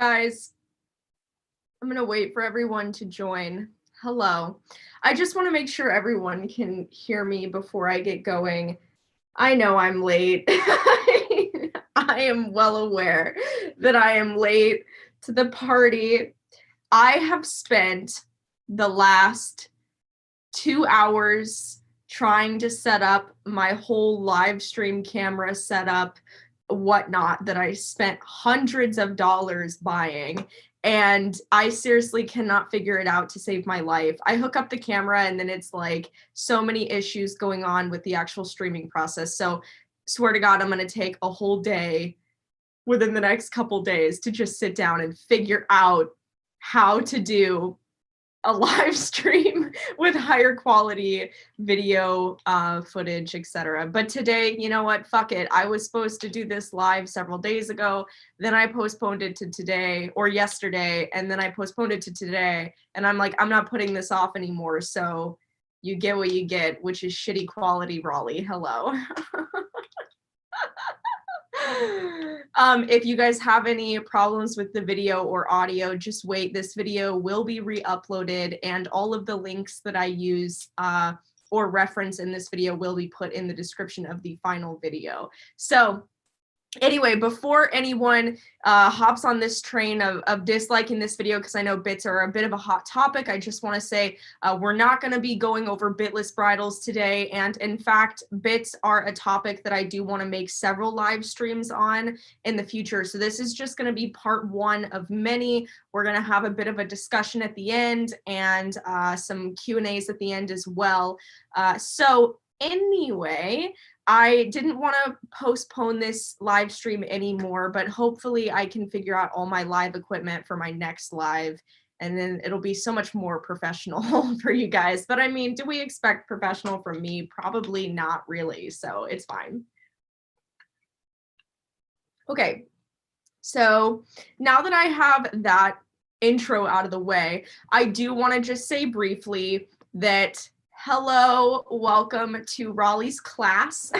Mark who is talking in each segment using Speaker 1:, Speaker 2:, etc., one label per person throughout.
Speaker 1: Guys, I'm gonna wait for everyone to join. Hello. I just want to make sure everyone can hear me before I get going. I know I'm late. I am well aware that I am late to the party. I have spent the last 2 hours trying to set up my whole live stream camera setup, whatnot, that I spent hundreds of dollars buying. And I seriously cannot figure it out to save my life. I hook up the camera and then it's like so many issues going on with the actual streaming process. So swear to God, I'm going to take a whole day within the next couple days to just sit down and figure out how to do a live stream with higher quality video footage, etc. But today, you know what? Fuck it. I was supposed to do this live several days ago. Then I postponed it to today or yesterday. And then I postponed it to today. And I'm like, I'm not putting this off anymore. So you get what you get, which is shitty quality Raleigh. Hello. If you guys have any problems with the video or audio, just wait. This video will be re-uploaded and all of the links that I use or reference in this video will be put in the description of the final video. So anyway, before anyone hops on this train of disliking this video, because I know bits are a bit of a hot topic, I just want to say we're not going to be going over bitless bridles today. And in fact, bits are a topic that I do want to make several live streams on in the future. So this is just going to be part one of many. We're going to have a bit of a discussion at the end and some Q&As at the end as well. So anyway, I didn't want to postpone this live stream anymore, but hopefully I can figure out all my live equipment for my next live, and then it'll be so much more professional for you guys. But I mean, do we expect professional from me? Probably not really, so it's fine. Okay, so now that I have that intro out of the way, I do want to just say briefly that hello, welcome to Raleigh's class.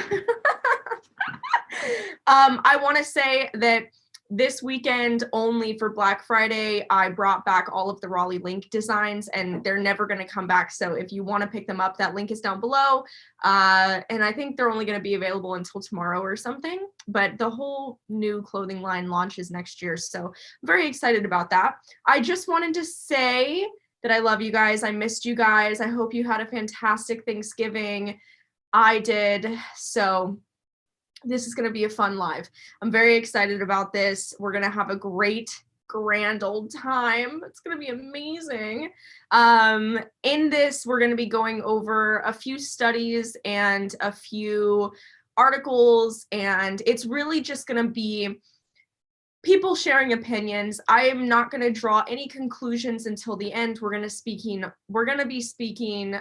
Speaker 1: I want to say that this weekend only for Black Friday, I brought back all of the Raleigh link designs and they're never going to come back. So if you want to pick them up, that link is down below. And I think they're only going to be available until tomorrow or something, but the whole new clothing line launches next year. So I'm very excited about that. I just wanted to say that I love you guys. I missed you guys. I hope you had a fantastic Thanksgiving. I did. So this is going to be a fun live. I'm very excited about this. We're going to have a great, grand old time. It's going to be amazing. In this, we're going to be going over a few studies and a few articles, and it's really just going to be people sharing opinions. I am not going to draw any conclusions until the end. We're going to be speaking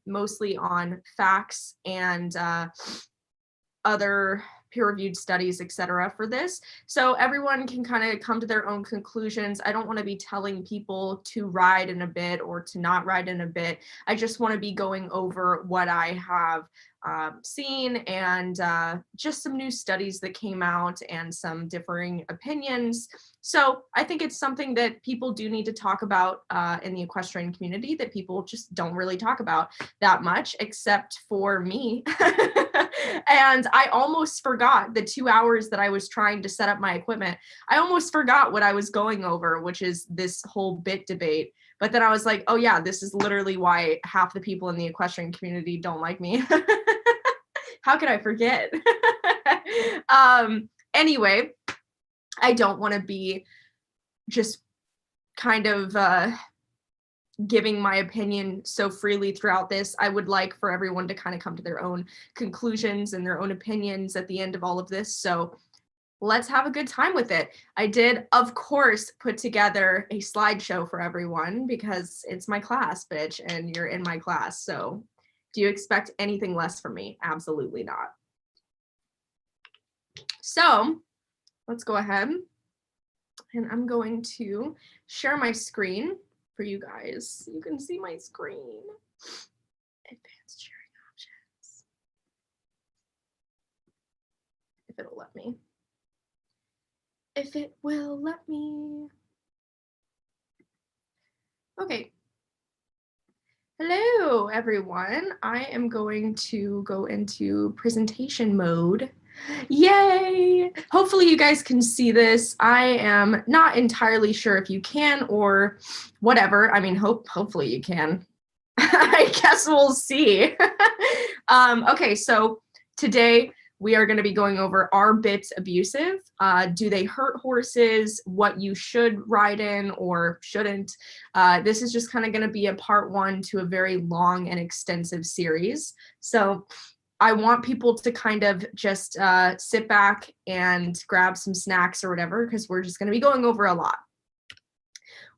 Speaker 1: mostly on facts and other peer-reviewed studies, etc. for this. So everyone can kind of come to their own conclusions. I don't want to be telling people to ride in a bit or to not ride in a bit. I just want to be going over what I have seen and just some new studies that came out and some differing opinions. So I think it's something that people do need to talk about in the equestrian community that people just don't really talk about that much, except for me. And I almost forgot the 2 hours that I was trying to set up my equipment. I almost forgot what I was going over, which is this whole bit debate. But then I was like, oh yeah, this is literally why half the people in the equestrian community don't like me. How could I forget? Anyway, I don't want to be just kind of giving my opinion so freely throughout this. I would like for everyone to kind of come to their own conclusions and their own opinions at the end of all of this. So let's have a good time with it. I did, of course, put together a slideshow for everyone because it's my class, bitch, and you're in my class. So do you expect anything less from me? Absolutely not. So let's go ahead and I'm going to share my screen for you guys. You can see my screen. Advanced sharing options. If it'll let me. if it will let me. Okay. Hello, everyone. I am going to go into presentation mode. Yay! Hopefully you guys can see this. I am not entirely sure if you can or whatever. I mean, hopefully you can. I guess we'll see. Okay, so today we are going to be going over, are bits abusive? Do they hurt horses? What you should ride in or shouldn't? This is just kind of going to be a part one to a very long and extensive series. So I want people to kind of just sit back and grab some snacks or whatever, because we're just going to be going over a lot.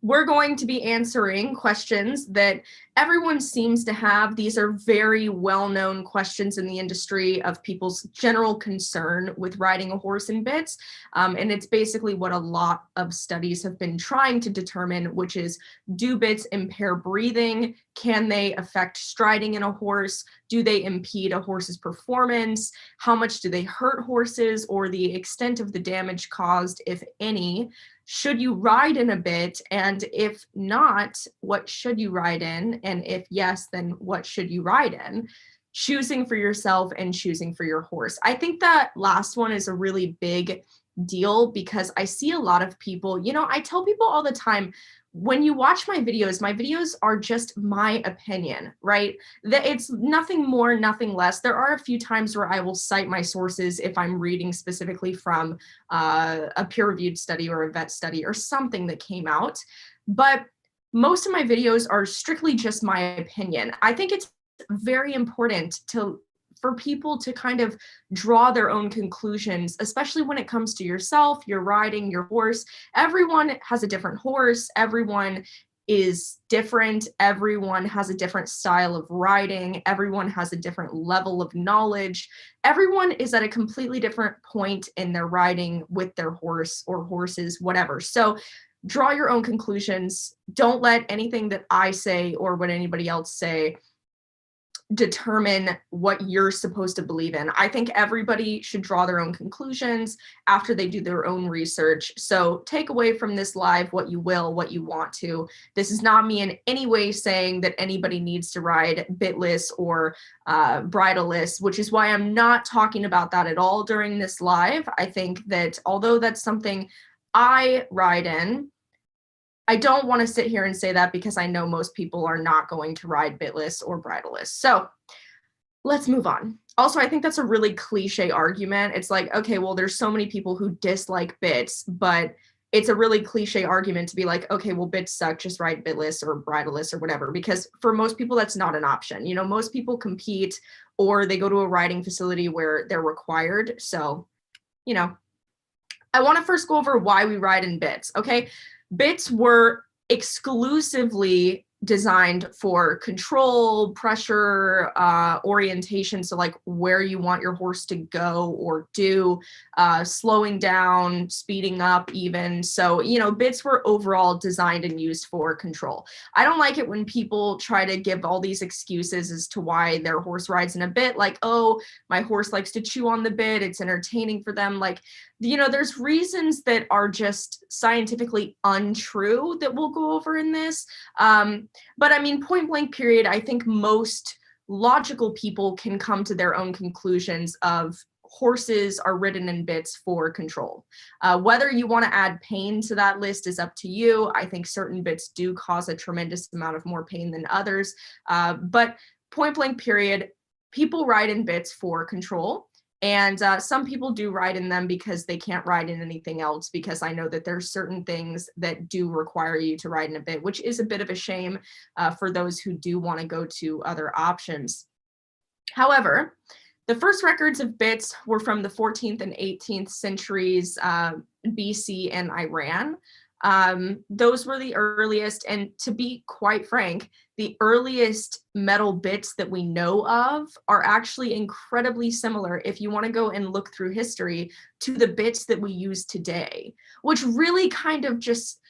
Speaker 1: We're going to be answering questions that everyone seems to have. These are very well-known questions in the industry of people's general concern with riding a horse in bits. And it's basically what a lot of studies have been trying to determine, which is, do bits impair breathing? Can they affect striding in a horse? Do they impede a horse's performance? How much do they hurt horses, or the extent of the damage caused, if any? Should you ride in a bit? And if not, what should you ride in? And if yes, then what should you ride in? Choosing for yourself and choosing for your horse. I think that last one is a really big deal, because I see a lot of people, I tell people all the time, when you watch my videos are just my opinion, right? That it's nothing more, nothing less. There are a few times where I will cite my sources if I'm reading specifically from a peer-reviewed study or a vet study or something that came out. But most of my videos are strictly just my opinion. I think it's very important for people to kind of draw their own conclusions, especially when it comes to yourself, your riding, your horse. Everyone has a different horse. Everyone is different. Everyone has a different style of riding. Everyone has a different level of knowledge. Everyone is at a completely different point in their riding with their horse or horses, whatever. So draw your own conclusions. Don't let anything that I say or what anybody else say determine what you're supposed to believe in. I think everybody should draw their own conclusions after they do their own research. So take away from this live what you will, what you want to. This is not me in any way saying that anybody needs to ride bitless or bridleless, which is why I'm not talking about that at all during this live. I think that although that's something I ride in, I don't want to sit here and say that, because I know most people are not going to ride bitless or bridleless. So let's move on. Also, I think that's a really cliche argument. It's like, okay, well, there's so many people who dislike bits, but it's a really cliche argument to be like, okay, well, bits suck, just ride bitless or bridleless or whatever, because for most people, that's not an option. Most people compete or they go to a riding facility where they're required. So, I want to first go over why we ride in bits, okay? Bits were exclusively designed for control, pressure, orientation. So like where you want your horse to go or do, slowing down, speeding up even. So, bits were overall designed and used for control. I don't like it when people try to give all these excuses as to why their horse rides in a bit, like, oh, my horse likes to chew on the bit, it's entertaining for them. Like, there's reasons that are just scientifically untrue that we'll go over in this. But I mean, point blank period, I think most logical people can come to their own conclusions of horses are ridden in bits for control. Whether you want to add pain to that list is up to you. I think certain bits do cause a tremendous amount of more pain than others. But point blank period, people ride in bits for control. And some people do ride in them because they can't ride in anything else, because I know that there's certain things that do require you to ride in a bit, which is a bit of a shame for those who do want to go to other options. However, the first records of bits were from the 14th and 18th centuries, BC and Iran. Those were the earliest, and to be quite frank, the earliest metal bits that we know of are actually incredibly similar, if you want to go and look through history, to the bits that we use today, which really kind of just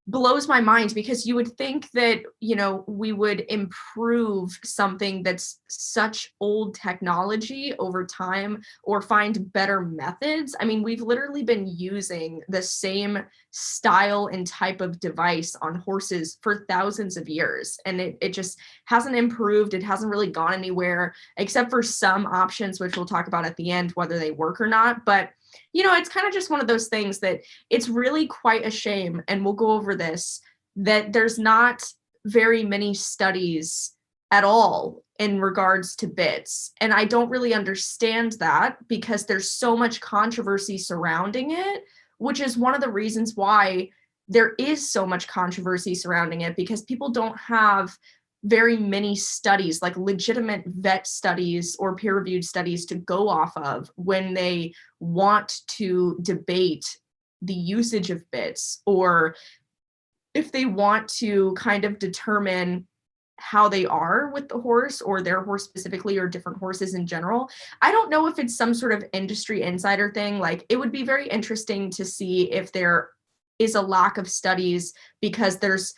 Speaker 1: blows my mind, because you would think that, you know, we would improve something that's such old technology over time, or find better methods. I mean, we've literally been using the same style and type of device on horses for thousands of years, and it just hasn't improved. It hasn't really gone anywhere, except for some options, which we'll talk about at the end, whether they work or not. But you know, it's kind of just one of those things that it's really quite a shame, and we'll go over this, that there's not very many studies at all in regards to bits. And I don't really understand that, because there's so much controversy surrounding it, which is one of the reasons why there is so much controversy surrounding it, because people don't have very many studies, like legitimate vet studies or peer-reviewed studies, to go off of when they want to debate the usage of bits, or if they want to kind of determine how they are with the horse, or their horse specifically, or different horses in general. I don't know if it's some sort of industry insider thing. Like, it would be very interesting to see if there is a lack of studies because there's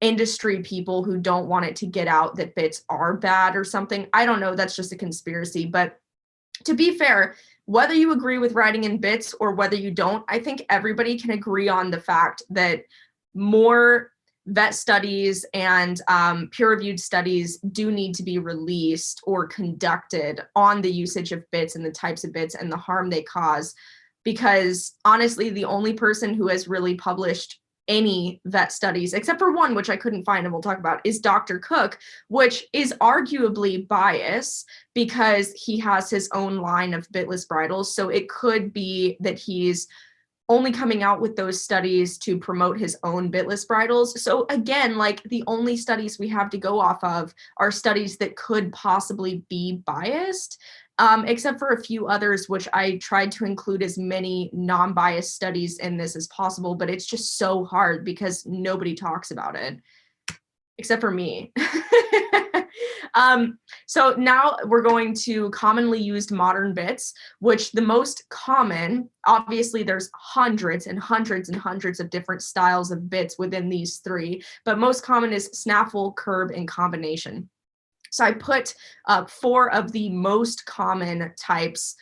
Speaker 1: industry people who don't want it to get out that bits are bad or something. I don't know. That's just a conspiracy. But to be fair, whether you agree with riding in bits or whether you don't, I think everybody can agree on the fact that more vet studies and peer-reviewed studies do need to be released or conducted on the usage of bits and the types of bits and the harm they cause. Because honestly, the only person who has really published any vet studies, except for one, which I couldn't find and we'll talk about, is Dr. Cook, which is arguably biased because he has his own line of bitless bridles. So it could be that he's only coming out with those studies to promote his own bitless bridles. So again, like, the only studies we have to go off of are studies that could possibly be biased, except for a few others, which I tried to include as many non-biased studies in this as possible, but it's just so hard because nobody talks about it, except for me. So now we're going to commonly used modern bits, which the most common, obviously there's hundreds and hundreds and hundreds of different styles of bits within these three, but most common is snaffle, curb, and combination. So I put 4 of the most common types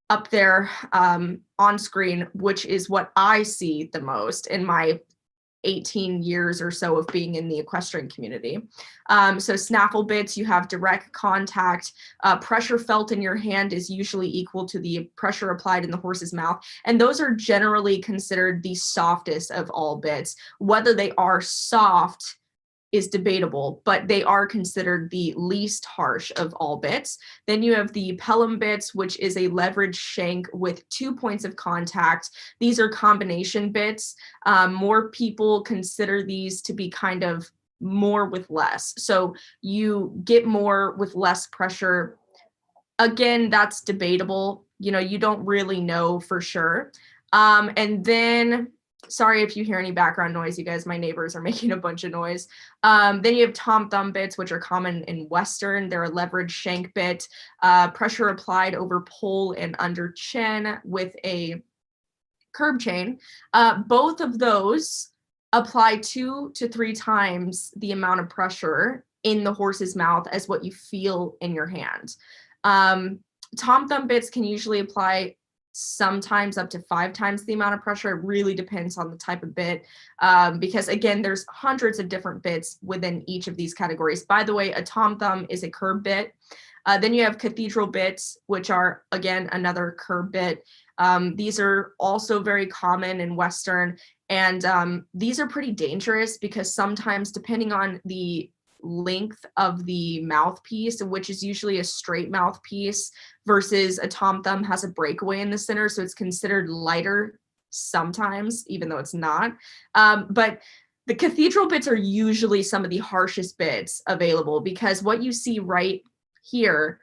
Speaker 1: up there on screen, which is what I see the most in my 18 years or so of being in the equestrian community. So snaffle bits, you have direct contact. Pressure felt in your hand is usually equal to the pressure applied in the horse's mouth. And those are generally considered the softest of all bits. Whether they are soft is debatable, but they are considered the least harsh of all bits. Then you have the Pelham bits, which is a leverage shank with 2 points of contact. These are combination bits. More people consider these to be kind of more with less. So you get more with less pressure. Again, that's debatable. You know, you don't really know for sure. And then, sorry if you hear any background noise, you guys, my neighbors are making a bunch of noise. Then you have tom thumb bits, which are common in Western. They're a leverage shank bit, pressure applied over pole and under chin with a curb chain. Both of those apply 2 to 3 times the amount of pressure in the horse's mouth as what you feel in your hand. Tom thumb bits can usually apply sometimes up to 5 times the amount of pressure. It really depends on the type of bit, because again, there's hundreds of different bits within each of these categories. By the way, a tom thumb is a curb bit. Then you have cathedral bits, which are, again, another curb bit. These are also very common in Western, and these are pretty dangerous because sometimes, depending on the length of the mouthpiece, which is usually a straight mouthpiece, versus a tom thumb has a breakaway in the center, so it's considered lighter sometimes, even though it's not. But the cathedral bits are usually some of the harshest bits available, because what you see right here,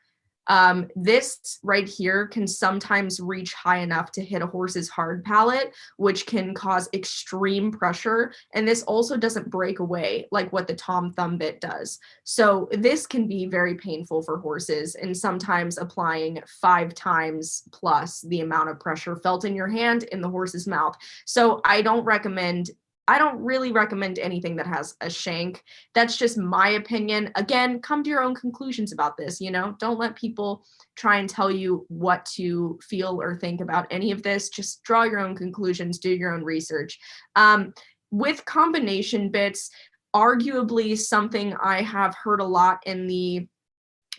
Speaker 1: this right here can sometimes reach high enough to hit a horse's hard palate, which can cause extreme pressure. And this also doesn't break away like what the tom thumb bit does. So this can be very painful for horses, and sometimes applying 5 times plus the amount of pressure felt in your hand in the horse's mouth. So I don't recommend I don't really recommend anything that has a shank. That's just my opinion. Again, come to your own conclusions about this, you know? Don't let people try and tell you what to feel or think about any of this. Just draw your own conclusions, do your own research. With combination bits, arguably something I have heard a lot in the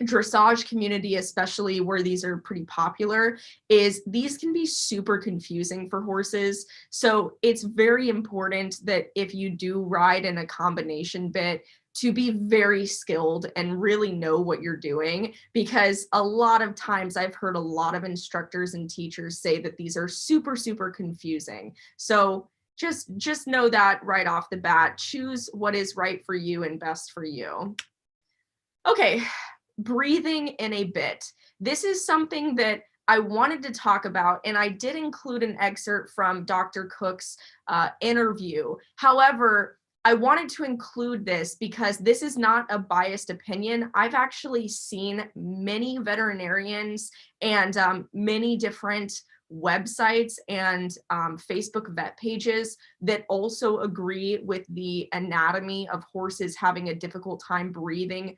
Speaker 1: dressage community, especially where these are pretty popular, is these can be super confusing for horses. So it's very important that if you do ride in a combination bit, to be very skilled and really know what you're doing, because a lot of times I've heard a lot of instructors and teachers say that these are super, super confusing. So just know that right off the bat. Choose what is right for you and best for you. Okay, breathing in a bit. This is something that I wanted to talk about, and I did include an excerpt from Dr. Cook's interview. However, I wanted to include this because this is not a biased opinion. I've actually seen many veterinarians and many different websites and Facebook vet pages that also agree with the anatomy of horses having a difficult time breathing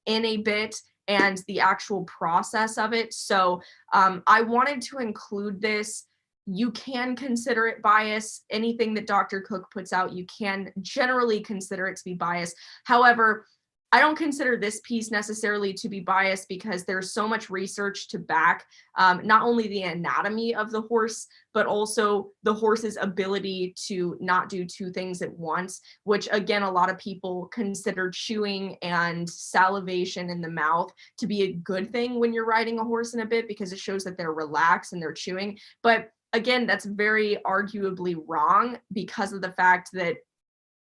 Speaker 1: in a bit and the actual process of it. So I wanted to include this. You can consider it bias. Anything that Dr. Cook puts out, you can generally consider it to be biased. However, I don't consider this piece necessarily to be biased because there's so much research to back not only the anatomy of the horse, but also the horse's ability to not do two things at once, which again, a lot of people consider chewing and salivation in the mouth to be a good thing when you're riding a horse in a bit because it shows that they're relaxed and they're chewing. But again, that's very arguably wrong because of the fact that,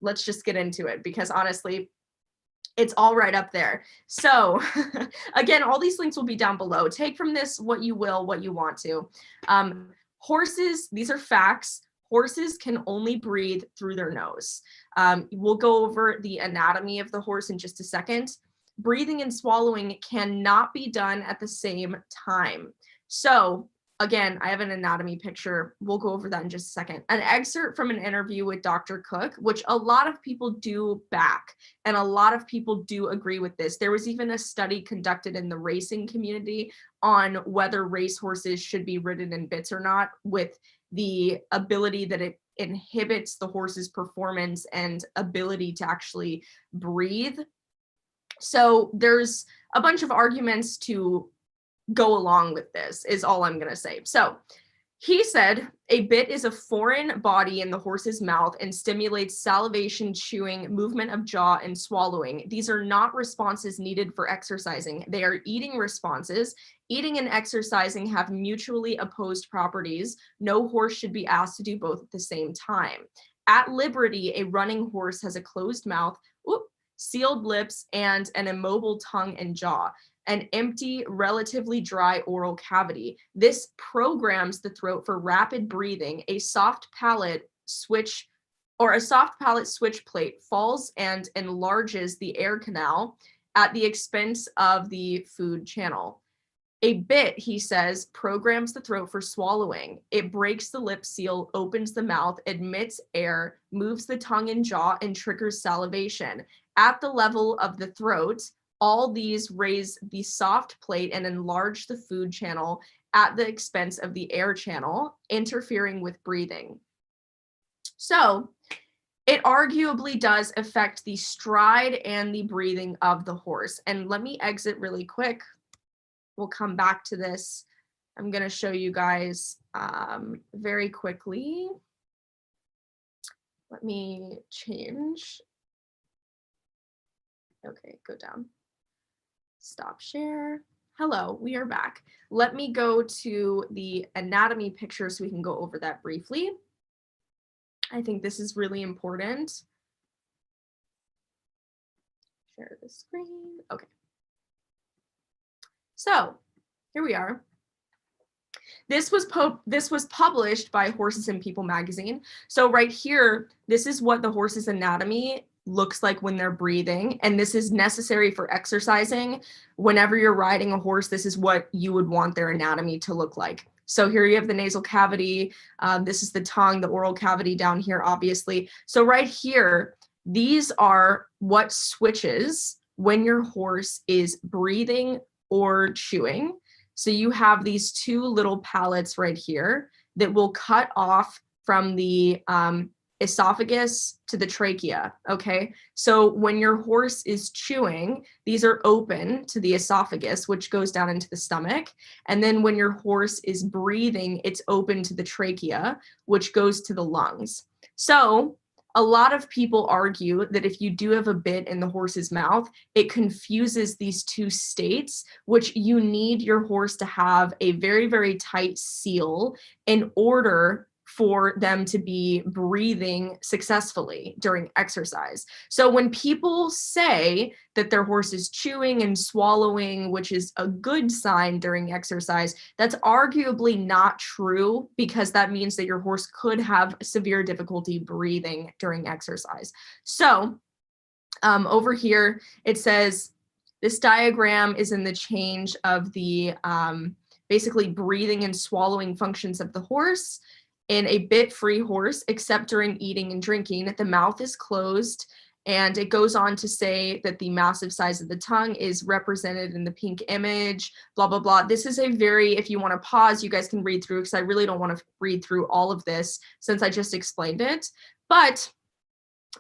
Speaker 1: let's just get into it, because honestly, it's all right up there. So again, all these links will be down below. Take from this what you will, what you want to. Horses, these are facts. Horses can only breathe through their nose. We'll go over the anatomy of the horse in just a second. Breathing and swallowing cannot be done at the same time. So again, I have an anatomy picture. We'll go over that in just a second. An excerpt from an interview with Dr. Cook, which a lot of people do back, and a lot of people do agree with this. There was even a study conducted in the racing community on whether racehorses should be ridden in bits or not, with the ability that it inhibits the horse's performance and ability to actually breathe. So there's a bunch of arguments to go along with this, is all I'm going to say. So he said a bit is a foreign body in the horse's mouth and stimulates salivation, chewing, movement of jaw, and swallowing. These are not responses needed for exercising. They are eating responses. Eating and exercising have mutually opposed properties. No horse should be asked to do both at the same time. At liberty, a running horse has a closed mouth, sealed lips, and an immobile tongue and jaw. An empty, relatively dry oral cavity. This programs the throat for rapid breathing. A soft palate switch plate falls and enlarges the air canal at the expense of the food channel. A bit, he says, programs the throat for swallowing. It breaks the lip seal, opens the mouth, admits air, moves the tongue and jaw, and triggers salivation. At the level of the throat, all these raise the soft plate and enlarge the food channel at the expense of the air channel, interfering with breathing. So it arguably does affect the stride and the breathing of the horse. And let me exit really quick. We'll come back to this. I'm going to show you guys very quickly. Let me change. Okay, go down. Stop share. Hello, we are back. Let me go to the anatomy picture so we can go over that briefly. I think this is really important. Share the screen. Okay. So here we are. This was published by Horses and People magazine. So right here, this is what the horse's anatomy looks like when they're breathing, and this is necessary for exercising. Whenever you're riding a horse, this is what you would want their anatomy to look like. So here you have the nasal cavity. This is the tongue, the oral cavity down here, obviously. So right here, these are what switches when your horse is breathing or chewing. So you have these two little pallets right here that will cut off from the esophagus to the trachea, okay? So when your horse is chewing, these are open to the esophagus, which goes down into the stomach. And then when your horse is breathing, it's open to the trachea, which goes to the lungs. So a lot of people argue that if you do have a bit in the horse's mouth, it confuses these two states, which you need your horse to have a very, very tight seal in order for them to be breathing successfully during exercise. So when people say that their horse is chewing and swallowing, which is a good sign during exercise, that's arguably not true, because that means that your horse could have severe difficulty breathing during exercise. So over here, it says this diagram is in the change of the basically breathing and swallowing functions of the horse. In a bit-free horse, except during eating and drinking, the mouth is closed, and it goes on to say that the massive size of the tongue is represented in the pink image, blah, blah, blah. This is a very, if you want to pause, you guys can read through, because I really don't want to read through all of this since I just explained it. But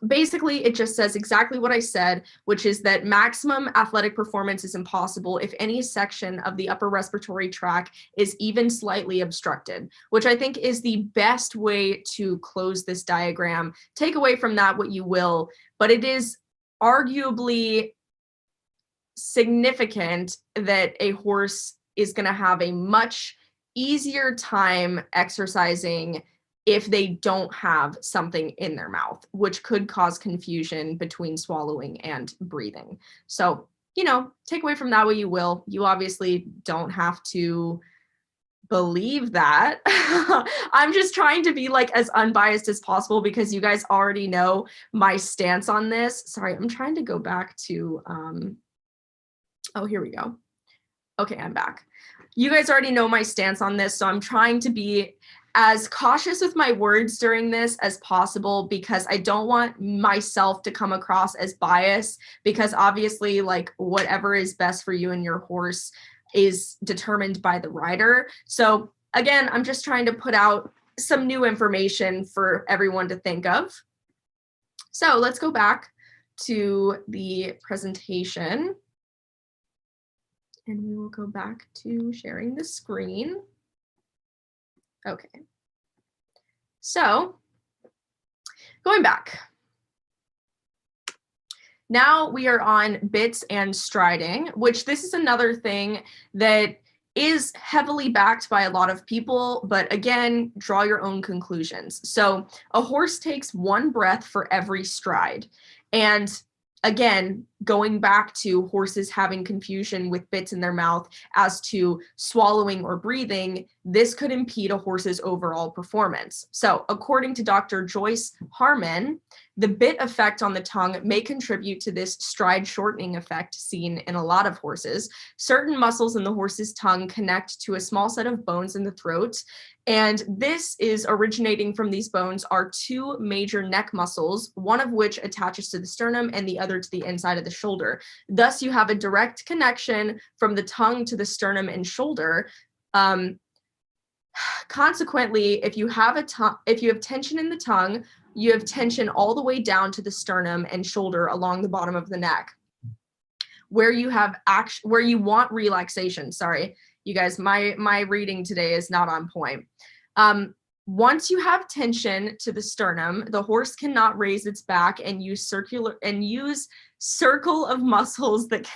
Speaker 1: basically, it just says exactly what I said, which is that maximum athletic performance is impossible if any section of the upper respiratory tract is even slightly obstructed, which I think is the best way to close this diagram. Take away from that what you will, but it is arguably significant that a horse is going to have a much easier time exercising if they don't have something in their mouth, which could cause confusion between swallowing and breathing. So, you know, take away from that what you will. You obviously don't have to believe that. I'm just trying to be like as unbiased as possible, because you guys already know my stance on this. Sorry, I'm trying to go back to, oh, here we go. Okay, I'm back. You guys already know my stance on this, so I'm trying to be as cautious with my words during this as possible, because I don't want myself to come across as biased, because obviously, like, whatever is best for you and your horse is determined by the rider. So again, I'm just trying to put out some new information for everyone to think of. So let's go back to the presentation, and we will go back to sharing the screen. Okay, so going back. Now we are on bits and striding, which this is another thing that is heavily backed by a lot of people, but again, draw your own conclusions. So a horse takes one breath for every stride. And again, going back to horses having confusion with bits in their mouth as to swallowing or breathing, this could impede a horse's overall performance. So according to Dr. Joyce Harmon, the bit effect on the tongue may contribute to this stride shortening effect seen in a lot of horses. Certain muscles in the horse's tongue connect to a small set of bones in the throat, and this is originating from these bones are two major neck muscles, one of which attaches to the sternum and the other to the inside of the shoulder. Thus, you have a direct connection from the tongue to the sternum and shoulder. Consequently, if you have tension in the tongue, you have tension all the way down to the sternum and shoulder along the bottom of the neck. Where you want relaxation, sorry, you guys, my reading today is not on point. Once you have tension to the sternum, the horse cannot raise its back and use circle of muscles that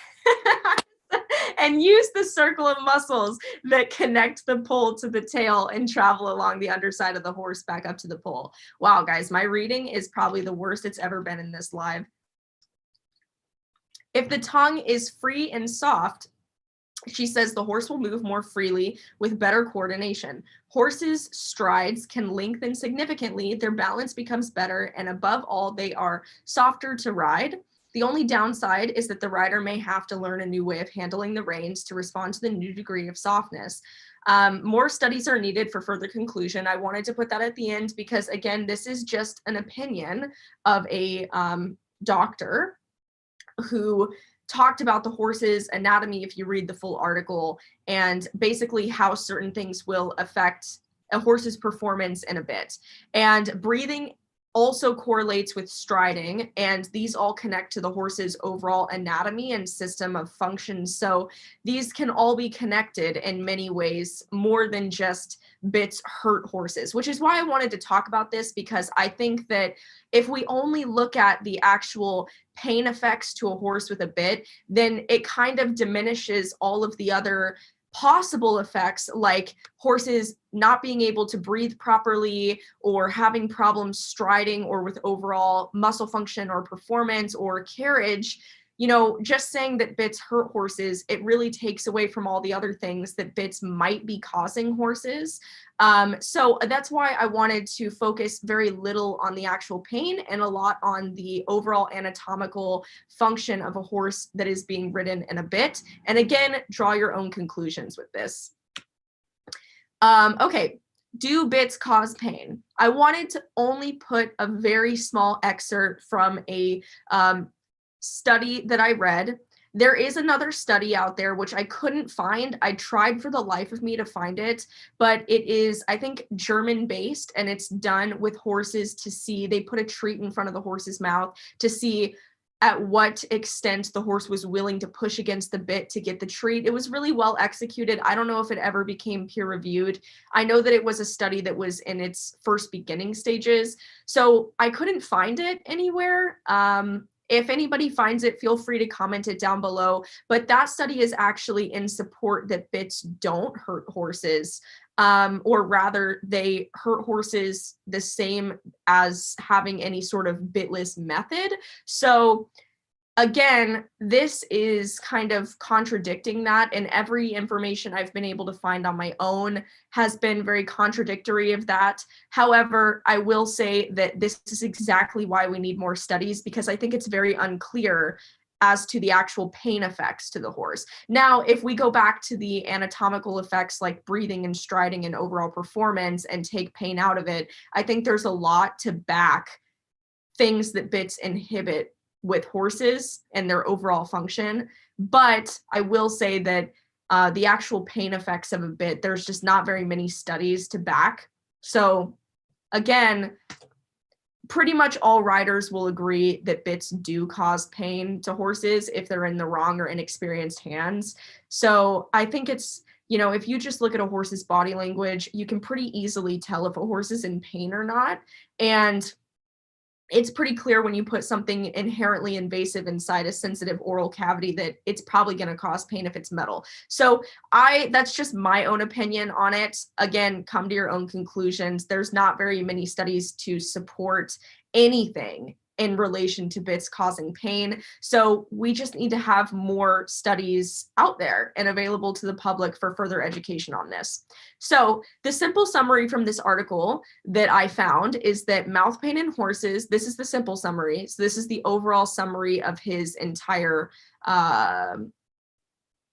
Speaker 1: and use the circle of muscles that connect the pole to the tail and travel along the underside of the horse back up to the pole. Wow, guys, my reading is probably the worst it's ever been in this live. If the tongue is free and soft, she says the horse will move more freely with better coordination. Horses' strides can lengthen significantly, their balance becomes better, and above all, they are softer to ride. The only downside is that the rider may have to learn a new way of handling the reins to respond to the new degree of softness. More studies are needed for further conclusion. I wanted to put that at the end because, again, this is just an opinion of a doctor who talked about the horse's anatomy if you read the full article, and basically how certain things will affect a horse's performance in a bit. And breathing also correlates with striding, and these all connect to the horse's overall anatomy and system of function. So these can all be connected in many ways, more than just bits hurt horses, which is why I wanted to talk about this, because I think that if we only look at the actual pain effects to a horse with a bit, then it kind of diminishes all of the other possible effects, like horses not being able to breathe properly, or having problems striding, or with overall muscle function or performance or carriage. You know, just saying that bits hurt horses, it really takes away from all the other things that bits might be causing horses. So that's why I wanted to focus very little on the actual pain and a lot on the overall anatomical function of a horse that is being ridden in a bit. And again, draw your own conclusions with this. Okay, do bits cause pain? I wanted to only put a very small excerpt from a study that I read. There is another study out there which I couldn't find. I tried for the life of me to find it, but it is, I think, German based, and it's done with horses to see, they put a treat in front of the horse's mouth to see at what extent the horse was willing to push against the bit to get the treat. It was really well executed. I don't know if it ever became peer reviewed. I know that it was a study that was in its first beginning stages, so I couldn't find it anywhere. If anybody finds it, feel free to comment it down below. But that study is actually in support that bits don't hurt horses, or rather they hurt horses the same as having any sort of bitless method. So again, this is kind of contradicting that, and every information I've been able to find on my own has been very contradictory of that. However, I will say that this is exactly why we need more studies, because I think it's very unclear as to the actual pain effects to the horse. Now, if we go back to the anatomical effects like breathing and striding and overall performance and take pain out of it, I think there's a lot to back things that bits inhibit with horses and their overall function. But I will say that the actual pain effects of a bit, there's just not very many studies to back. So again, pretty much all riders will agree that bits do cause pain to horses if they're in the wrong or inexperienced hands. So I think it's, you know, if you just look at a horse's body language, you can pretty easily tell if a horse is in pain or not. And it's pretty clear when you put something inherently invasive inside a sensitive oral cavity that it's probably going to cause pain if it's metal. So that's just my own opinion on it. Again, come to your own conclusions. There's not very many studies to support anything in relation to bits causing pain. So we just need to have more studies out there and available to the public for further education on this. So the simple summary from this article that I found is that mouth pain in horses, this is the simple summary. So this is the overall summary of his entire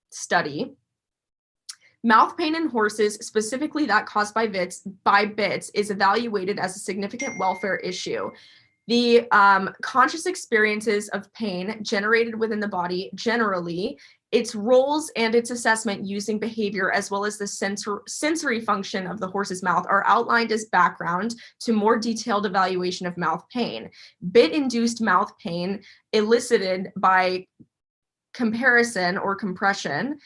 Speaker 1: study. Mouth pain in horses, specifically that caused by bits, is evaluated as a significant welfare issue. The conscious experiences of pain generated within the body generally, its roles and its assessment using behavior, as well as the sensory function of the horse's mouth, are outlined as background to more detailed evaluation of mouth pain. Bit-induced mouth pain elicited by comparison or compression.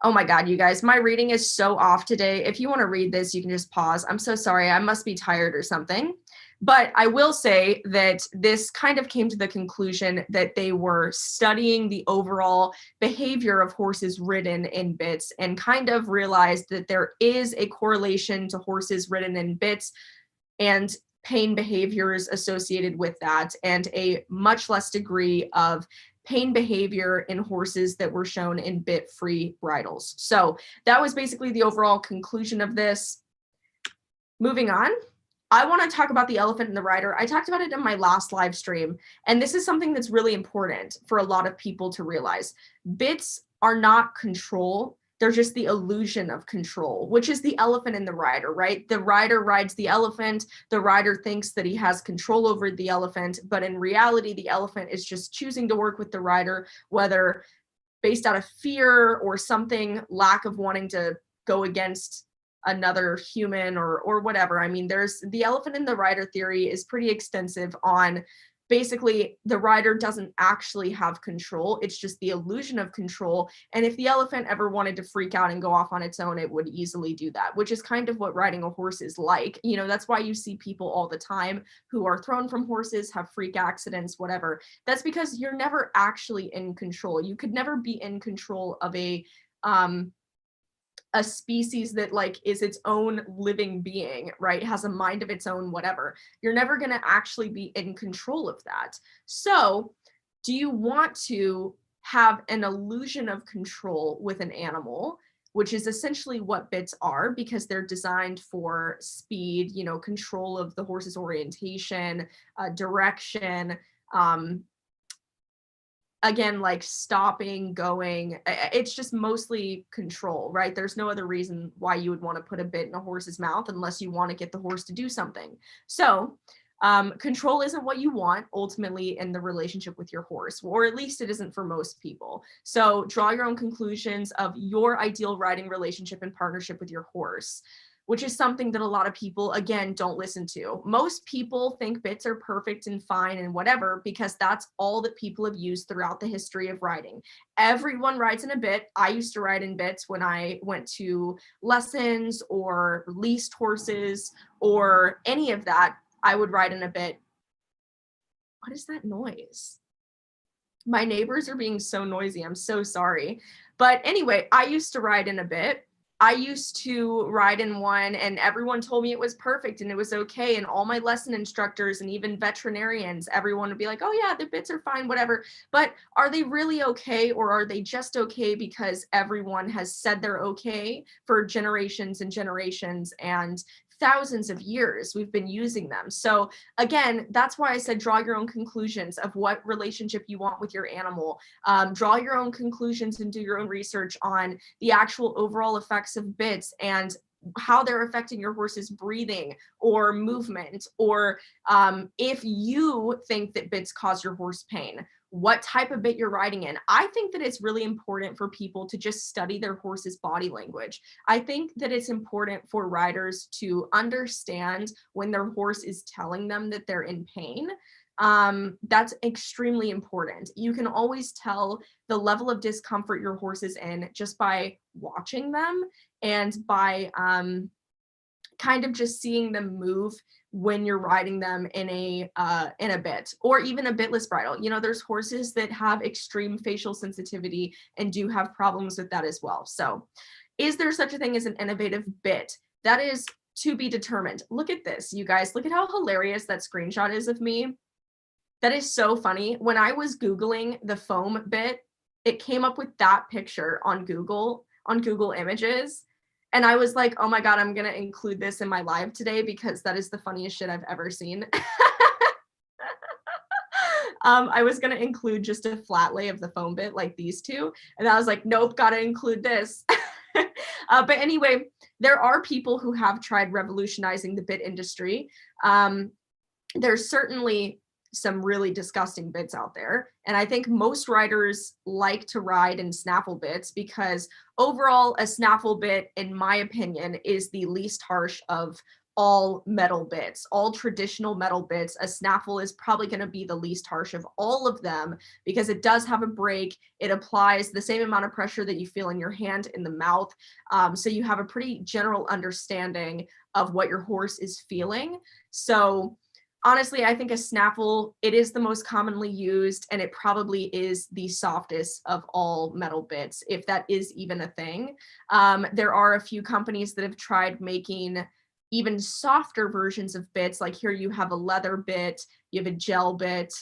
Speaker 1: Oh my God, you guys, my reading is so off today. If you want to read this, you can just pause. I'm so sorry. I must be tired or something. But I will say that this kind of came to the conclusion that they were studying the overall behavior of horses ridden in bits and kind of realized that there is a correlation to horses ridden in bits and pain behaviors associated with that, and a much less degree of pain behavior in horses that were shown in bit-free bridles. So that was basically the overall conclusion of this. Moving on. I want to talk about the elephant and the rider. I talked about it in my last live stream, and this is something that's really important for a lot of people to realize. Bits are not control. They're just the illusion of control, which is the elephant and the rider, right? The rider rides the elephant. The rider thinks that he has control over the elephant, but in reality, the elephant is just choosing to work with the rider, whether based out of fear or something, lack of wanting to go against another human or whatever. I mean, there's the elephant in the rider theory is pretty extensive on basically the rider doesn't actually have control. It's just the illusion of control. And if the elephant ever wanted to freak out and go off on its own, it would easily do that, which is kind of what riding a horse is like. You know, that's why you see people all the time who are thrown from horses, have freak accidents, whatever. That's because you're never actually in control. You could never be in control of a species that like is its own living being, right? Has a mind of its own, whatever. You're never going to actually be in control of that. So do you want to have an illusion of control with an animal, which is essentially what bits are, because they're designed for speed, you know, control of the horse's orientation, direction, again, like stopping, going, it's just mostly control, right? There's no other reason why you would want to put a bit in a horse's mouth unless you want to get the horse to do something. So control isn't what you want ultimately in the relationship with your horse, or at least it isn't for most people. So draw your own conclusions of your ideal riding relationship and partnership with your horse, which is something that a lot of people, again, don't listen to. Most people think bits are perfect and fine and whatever, because that's all that people have used throughout the history of riding. Everyone rides in a bit. I used to ride in bits when I went to lessons or leased horses or any of that. I would ride in a bit. What is that noise? My neighbors are being so noisy. I'm so sorry. But anyway, I used to ride in a bit. I used to ride in one and everyone told me it was perfect and it was okay. And all my lesson instructors and even veterinarians, everyone would be like, oh yeah, the bits are fine, whatever. But are they really okay, or are they just okay because everyone has said they're okay for generations and generations and thousands of years we've been using them? So again, that's why I said draw your own conclusions of what relationship you want with your animal. Draw your own conclusions and do your own research on the actual overall effects of bits and how they're affecting your horse's breathing or movement, or if you think that bits cause your horse pain, what type of bit you're riding in. I think that it's really important for people to just study their horse's body language. I think that it's important for riders to understand when their horse is telling them that they're in pain. That's extremely important. You can always tell the level of discomfort your horse is in just by watching them and by kind of just seeing them move when you're riding them in a bit, or even a bitless bridle. You know, there's horses that have extreme facial sensitivity and do have problems with that as well. So is there such a thing as an innovative bit? That is to be determined. Look at this, you guys. Look at how hilarious that screenshot is of me. That is so funny. When I was Googling the foam bit, it came up with that picture on Google Images. And I was like, oh my God, I'm going to include this in my live today because that is the funniest shit I've ever seen. I was going to include just a flat lay of the foam bit like these two. And I was like, nope, got to include this. But anyway, there are people who have tried revolutionizing the bit industry. There's certainly some really disgusting bits out there. And I think most riders like to ride in snaffle bits because overall, a snaffle bit, in my opinion, is the least harsh of all metal bits, all traditional metal bits. A snaffle is probably going to be the least harsh of all of them because it does have a brake. It applies the same amount of pressure that you feel in your hand in the mouth. So you have a pretty general understanding of what your horse is feeling. So honestly, I think a snaffle, it is the most commonly used, and it probably is the softest of all metal bits, if that is even a thing. There are a few companies that have tried making even softer versions of bits. Like here you have a leather bit, you have a gel bit.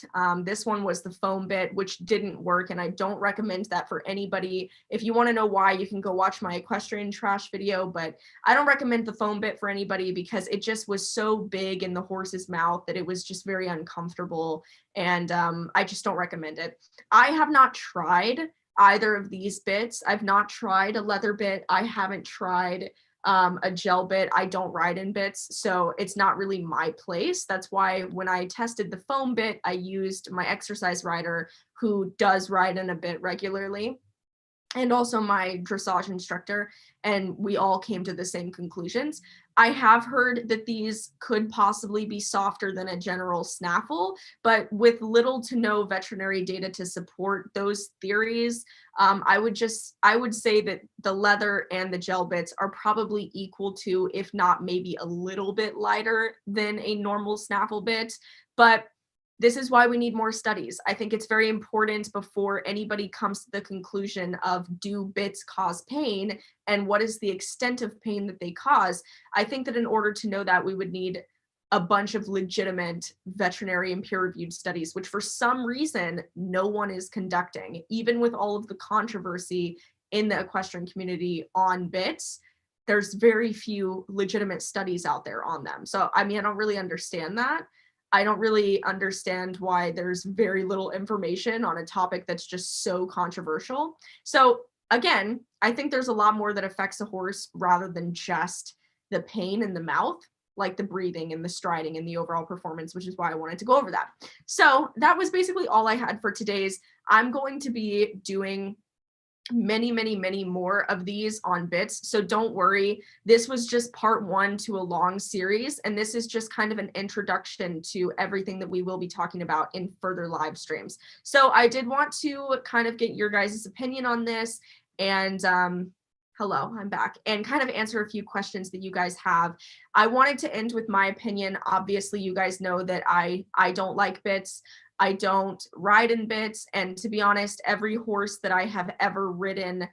Speaker 1: This one was the foam bit, which didn't work, and I don't recommend that for anybody. If you want to know why, you can go watch my equestrian trash video, but I don't recommend the foam bit for anybody because it just was so big in the horse's mouth that it was just very uncomfortable, and I just don't recommend it. I have not tried either of these bits. I've not tried a leather bit. I haven't tried a gel bit. I don't ride in bits, so it's not really my place. That's why when I tested the foam bit, I used my exercise rider who does ride in a bit regularly, and also my dressage instructor, and we all came to the same conclusions. I have heard that these could possibly be softer than a general snaffle, but with little to no veterinary data to support those theories, I would say that the leather and the gel bits are probably equal to, if not maybe a little bit lighter than a normal snaffle bit. But this is why we need more studies. I think it's very important before anybody comes to the conclusion of, do bits cause pain and what is the extent of pain that they cause? I think that in order to know that, we would need a bunch of legitimate veterinary and peer-reviewed studies, which for some reason no one is conducting, even with all of the controversy in the equestrian community on bits. There's very few legitimate studies out there on them. So, I mean, I don't really understand that. I don't really understand why there's very little information on a topic that's just so controversial. So again, I think there's a lot more that affects a horse rather than just the pain in the mouth, like the breathing and the striding and the overall performance, which is why I wanted to go over that. So that was basically all I had for today's. I'm going to be doing many more of these on bits, so don't worry. This was just part 1 to a long series, and this is just kind of an introduction to everything that we will be talking about in further live streams. So I did want to kind of get your guys' opinion on this, and hello, I'm back, and kind of answer a few questions that you guys have. I wanted to end with my opinion. Obviously, you guys know that I don't like bits. I don't ride in bits, and to be honest, every horse that I have ever ridden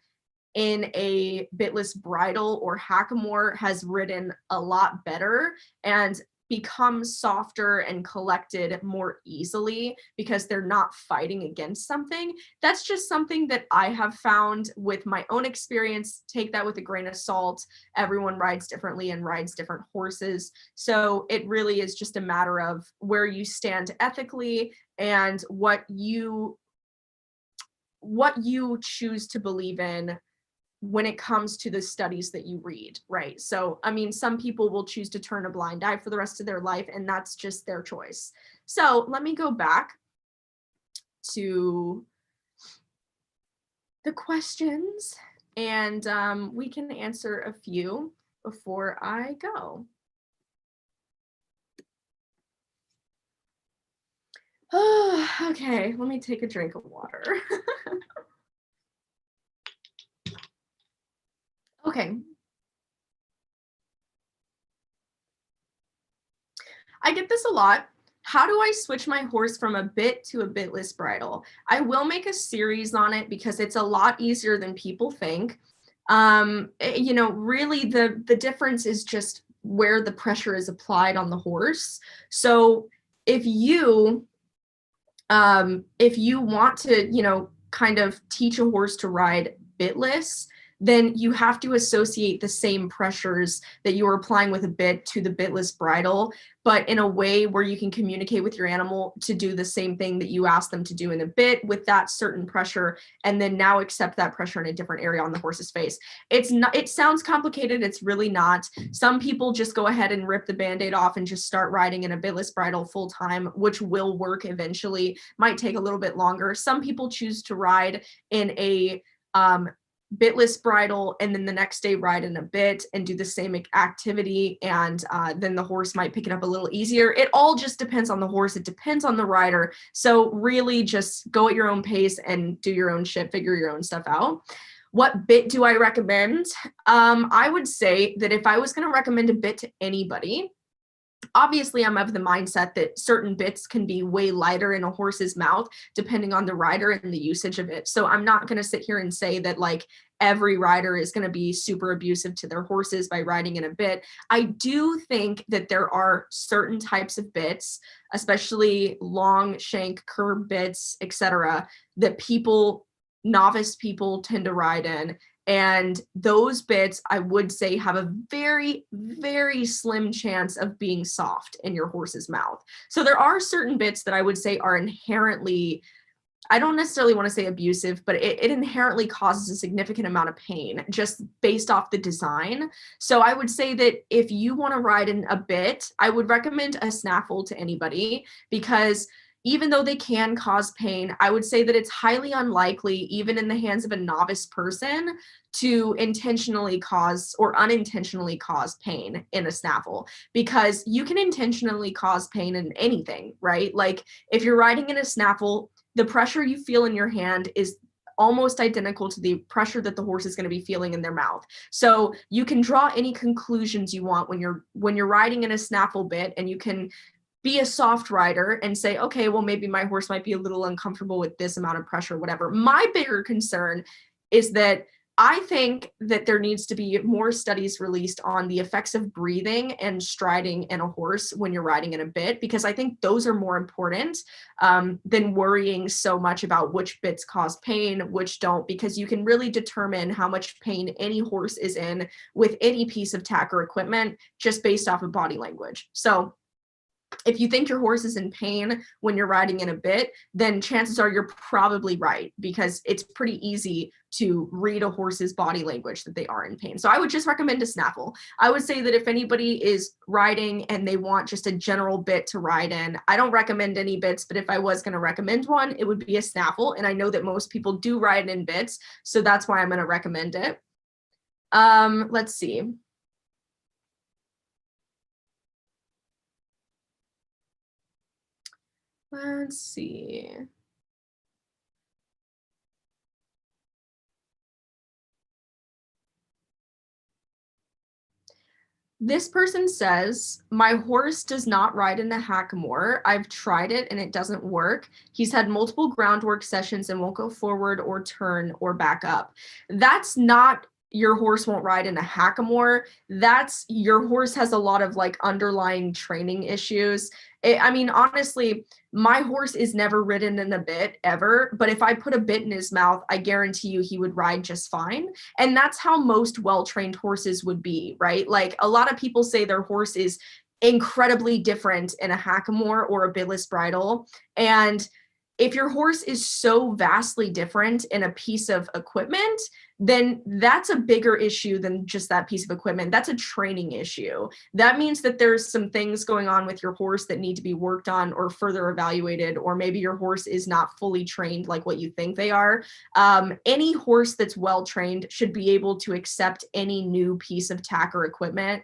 Speaker 1: in a bitless bridle or hackamore has ridden a lot better and become softer and collected more easily because they're not fighting against something. That's just something that I have found with my own experience. Take that with a grain of salt. Everyone rides differently and rides different horses. So it really is just a matter of where you stand ethically and what you choose to believe in when it comes to the studies that you read, right? So, I mean, some people will choose to turn a blind eye for the rest of their life, and that's just their choice. So let me go back to the questions, and we can answer a few before I go. Oh, okay, let me take a drink of water. Okay. I get this a lot. How do I switch my horse from a bit to a bitless bridle? I will make a series on it because it's a lot easier than people think. You know, really the difference is just where the pressure is applied on the horse. So if you want to, you know, kind of teach a horse to ride bitless, then you have to associate the same pressures that you are applying with a bit to the bitless bridle, but in a way where you can communicate with your animal to do the same thing that you ask them to do in a bit with that certain pressure, and then now accept that pressure in a different area on the horse's face. It's not, it sounds complicated, it's really not. Some people just go ahead and rip the band-aid off and just start riding in a bitless bridle full time, which will work eventually, might take a little bit longer. Some people choose to ride in a bitless bridle and then the next day ride in a bit and do the same activity, and then the horse might pick it up a little easier. It all just depends on the horse. It depends on the rider. So really just go at your own pace and do your own shit, figure your own stuff out. What bit do I recommend? I would say that if I was going to recommend a bit to anybody, Obviously, I'm of the mindset that certain bits can be way lighter in a horse's mouth, depending on the rider and the usage of it. So I'm not going to sit here and say that like every rider is going to be super abusive to their horses by riding in a bit. I do think that there are certain types of bits, especially long shank curb bits, etc., that novice people tend to ride in. And those bits, I would say, have a very, very slim chance of being soft in your horse's mouth. So there are certain bits that I would say are inherently, I don't necessarily want to say abusive, but it inherently causes a significant amount of pain just based off the design. So I would say that if you want to ride in a bit, I would recommend a snaffle to anybody, because even though they can cause pain, I would say that it's highly unlikely, even in the hands of a novice person, to intentionally cause or unintentionally cause pain in a snaffle, because you can intentionally cause pain in anything, right? Like if you're riding in a snaffle, the pressure you feel in your hand is almost identical to the pressure that the horse is going to be feeling in their mouth. So you can draw any conclusions you want when you're riding in a snaffle bit, and you can be a soft rider and say, okay, well, maybe my horse might be a little uncomfortable with this amount of pressure, whatever. My bigger concern is that I think that there needs to be more studies released on the effects of breathing and striding in a horse when you're riding in a bit, because I think those are more important than worrying so much about which bits cause pain, which don't, because you can really determine how much pain any horse is in with any piece of tack or equipment just based off of body language. So if you think your horse is in pain when you're riding in a bit, then chances are you're probably right, because it's pretty easy to read a horse's body language that they are in pain. So I would just recommend a snaffle. I would say that if anybody is riding and they want just a general bit to ride in, I don't recommend any bits, but if I was going to recommend one, it would be a snaffle. And I know that most people do ride in bits, so that's why I'm going to recommend it. Let's see. Let's see. This person says, my horse does not ride in a hackamore. I've tried it and it doesn't work. He's had multiple groundwork sessions and won't go forward or turn or back up. That's not your horse won't ride in a hackamore. That's your horse has a lot of like underlying training issues. I mean, honestly, my horse is never ridden in a bit ever, but if I put a bit in his mouth, I guarantee you he would ride just fine. And that's how most well-trained horses would be, right? Like a lot of people say their horse is incredibly different in a hackamore or a bitless bridle. And if your horse is so vastly different in a piece of equipment, then that's a bigger issue than just that piece of equipment. That's a training issue. That means that there's some things going on with your horse that need to be worked on or further evaluated, or maybe your horse is not fully trained like what you think they are. Any horse that's well trained should be able to accept any new piece of tack or equipment,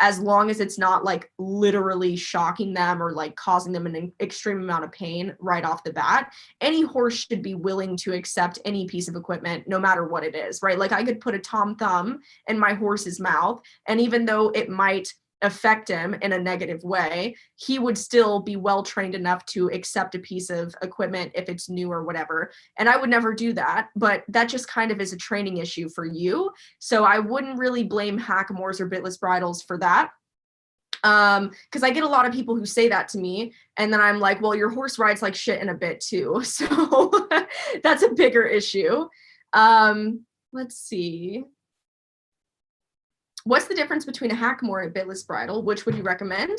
Speaker 1: as long as it's not like literally shocking them or like causing them an extreme amount of pain right off the bat. Any horse should be willing to accept any piece of equipment, no matter what it is, right? Like I could put a Tom Thumb in my horse's mouth, and even though it might affect him in a negative way, he would still be well trained enough to accept a piece of equipment if it's new or whatever. And I would never do that, but that just kind of is a training issue for you. So I wouldn't really blame hackamores or bitless bridles for that. Because I get a lot of people who say that to me, and then I'm like, well, your horse rides like shit in a bit too. So that's a bigger issue. Let's see. What's the difference between a hackamore and a bitless bridle? Which would you recommend?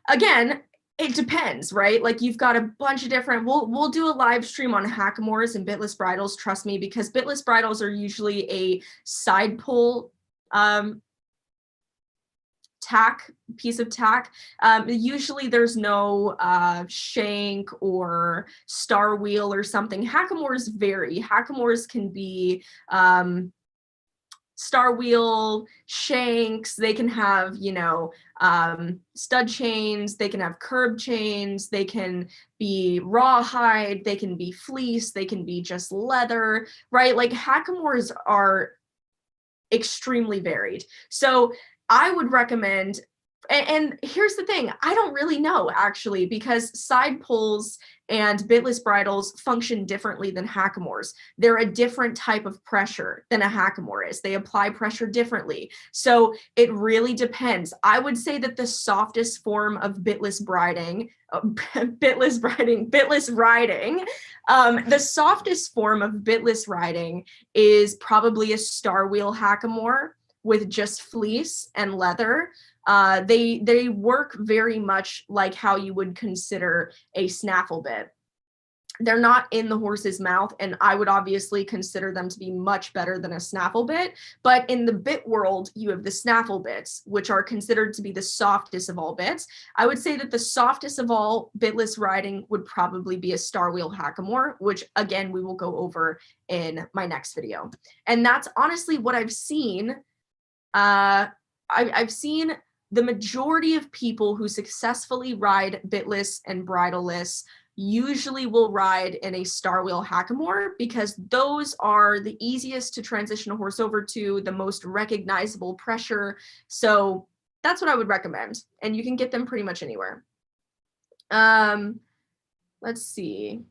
Speaker 1: Again, it depends, right? Like you've got a bunch of different, we'll do a live stream on hackamores and bitless bridles, trust me, because bitless bridles are usually a side pull tack, piece of tack. Usually there's no shank or star wheel or something. Hackamores vary. Hackamores can be star wheel, shanks, they can have, stud chains, they can have curb chains, they can be rawhide, they can be fleece, they can be just leather, right? Like hackamores are extremely varied. So I would recommend And here's the thing, I don't really know actually, because side pulls and bitless bridles function differently than hackamores. They're a different type of pressure than a hackamore is. They apply pressure differently. So it really depends. I would say that the softest form of bitless riding, the softest form of bitless riding is probably a star wheel hackamore with just fleece and leather. They work very much like how you would consider a snaffle bit. They're not in the horse's mouth, and I would obviously consider them to be much better than a snaffle bit. But in the bit world, you have the snaffle bits, which are considered to be the softest of all bits. I would say that the softest of all bitless riding would probably be a star wheel hackamore, which again, we will go over in my next video. And that's honestly what I've seen. I've seen the majority of people who successfully ride bitless and bridleless usually will ride in a star wheel hackamore, because those are the easiest to transition a horse over to, the most recognizable pressure. So that's what I would recommend. And you can get them pretty much anywhere. Let's see.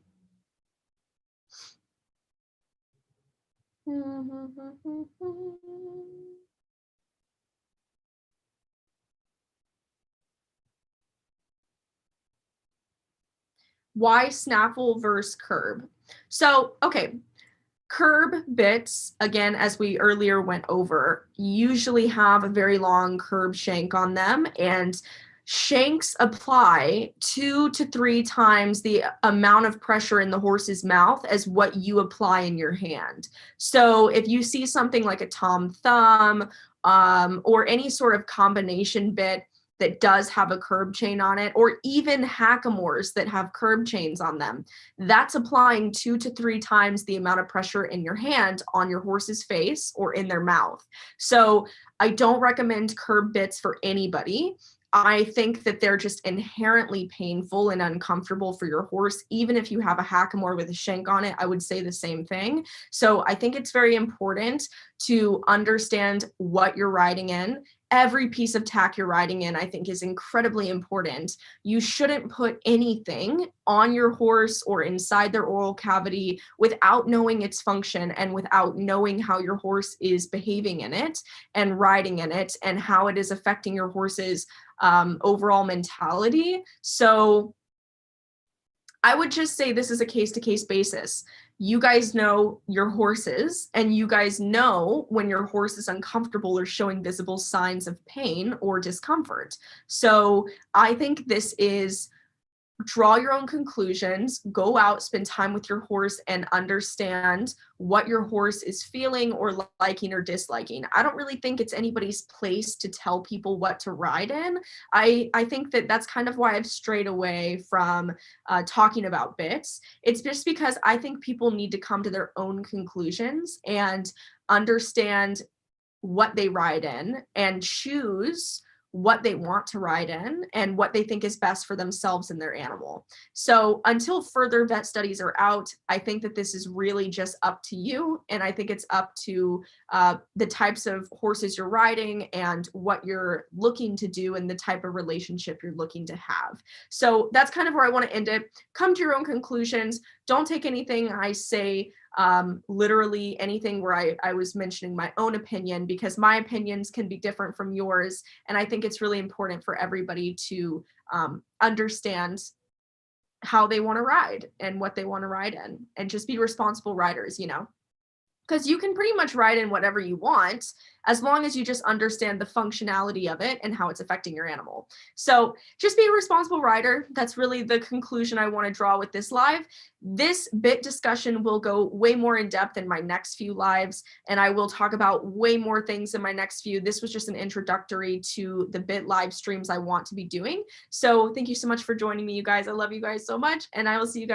Speaker 1: Why snaffle versus curb? So, okay, curb bits, again, as we earlier went over, usually have a very long curb shank on them, and shanks apply 2 to 3 times the amount of pressure in the horse's mouth as what you apply in your hand. So if you see something like a Tom Thumb or any sort of combination bit that does have a curb chain on it, or even hackamores that have curb chains on them, that's applying 2 to 3 times the amount of pressure in your hand on your horse's face or in their mouth. So I don't recommend curb bits for anybody. I think that they're just inherently painful and uncomfortable for your horse. Even if you have a hackamore with a shank on it, I would say the same thing. So I think it's very important to understand what you're riding in. Every piece of tack you're riding in, I think, is incredibly important. You shouldn't put anything on your horse or inside their oral cavity without knowing its function and without knowing how your horse is behaving in it and riding in it and how it is affecting your horse's overall mentality. So I would just say this is a case-to-case basis. You guys know your horses, and you guys know when your horse is uncomfortable or showing visible signs of pain or discomfort. So I think this is draw your own conclusions, go out, spend time with your horse, and understand what your horse is feeling or liking or disliking. I don't really think it's anybody's place to tell people what to ride in. I think that that's kind of why I've strayed away from talking about bits. It's just because I think people need to come to their own conclusions and understand what they ride in and choose what they want to ride in and what they think is best for themselves and their animal. So until further vet studies are out, I think that this is really just up to you. And I think it's up to the types of horses you're riding and what you're looking to do and the type of relationship you're looking to have. So that's kind of where I want to end it. Come to your own conclusions. Don't take anything I say literally anything where I was mentioning my own opinion, because my opinions can be different from yours. And I think it's really important for everybody to understand how they want to ride and what they want to ride in, and just be responsible riders, you know, because you can pretty much ride in whatever you want as long as you just understand the functionality of it and how it's affecting your animal. So just be a responsible rider. That's really the conclusion I want to draw with this live. This bit discussion will go way more in depth in my next few lives, and I will talk about way more things in my next few. This was just an introductory to the bit live streams I want to be doing. So thank you so much for joining me, you guys. I love you guys so much, and I will see you guys